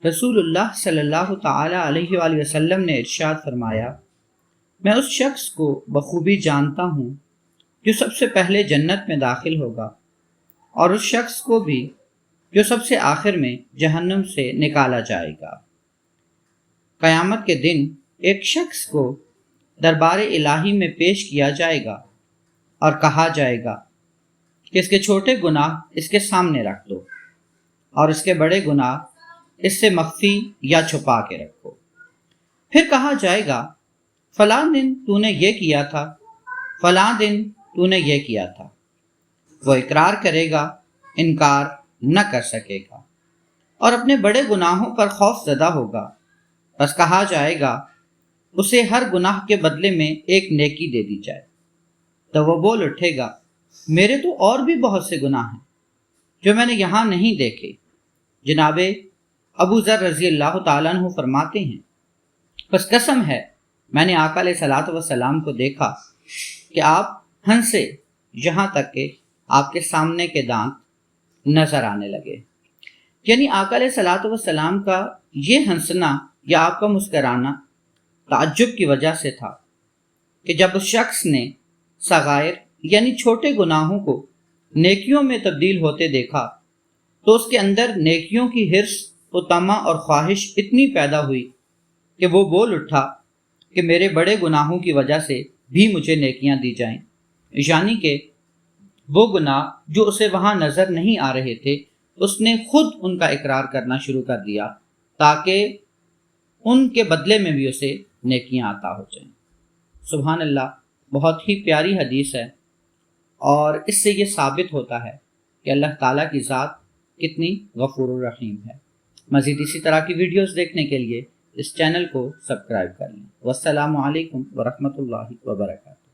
رسول اللہ صلی اللہ تعالی علیہ وآلہ وسلم نے ارشاد فرمایا، میں اس شخص کو بخوبی جانتا ہوں جو سب سے پہلے جنت میں داخل ہوگا، اور اس شخص کو بھی جو سب سے آخر میں جہنم سے نکالا جائے گا۔ قیامت کے دن ایک شخص کو دربار الہی میں پیش کیا جائے گا اور کہا جائے گا کہ اس کے چھوٹے گناہ اس کے سامنے رکھ دو اور اس کے بڑے گناہ اس سے مخفی یا چھپا کے رکھو۔ پھر کہا جائے گا، فلاں دن تو نے یہ کیا تھا، فلاں دن تو نے یہ کیا تھا۔ وہ اقرار کرے گا، انکار نہ کر سکے گا اور اپنے بڑے گناہوں پر خوف زدہ ہوگا۔ بس کہا جائے گا اسے ہر گناہ کے بدلے میں ایک نیکی دے دی جائے، تو وہ بول اٹھے گا، میرے تو اور بھی بہت سے گناہ ہیں جو میں نے یہاں نہیں دیکھے۔ جناب ابو ذر رضی اللہ تعالیٰ عنہ فرماتے ہیں، بس قسم ہے میں نے آقا علیہ الصلوۃ والسلام کو دیکھا کہ آپ ہنسے یہاں تک کہ آپ کے سامنے کے دانت نظر آنے لگے۔ یعنی آقا علیہ الصلوۃ والسلام کا یہ ہنسنا یا آپ کا مسکرانا تعجب کی وجہ سے تھا کہ جب اس شخص نے صغائر یعنی چھوٹے گناہوں کو نیکیوں میں تبدیل ہوتے دیکھا تو اس کے اندر نیکیوں کی حرص و طمع اور خواہش اتنی پیدا ہوئی کہ وہ بول اٹھا کہ میرے بڑے گناہوں کی وجہ سے بھی مجھے نیکیاں دی جائیں، یعنی کہ وہ گناہ جو اسے وہاں نظر نہیں آ رہے تھے اس نے خود ان کا اقرار کرنا شروع کر دیا تاکہ ان کے بدلے میں بھی اسے نیکیاں عطا ہو جائیں۔ سبحان اللہ، بہت ہی پیاری حدیث ہے، اور اس سے یہ ثابت ہوتا ہے کہ اللہ تعالیٰ کی ذات کتنی غفور الرحیم ہے۔ مزید اسی طرح کی ویڈیوز دیکھنے کے لیے اس چینل کو سبسکرائب کر لیں۔ والسلام علیکم ورحمۃ اللہ وبرکاتہ۔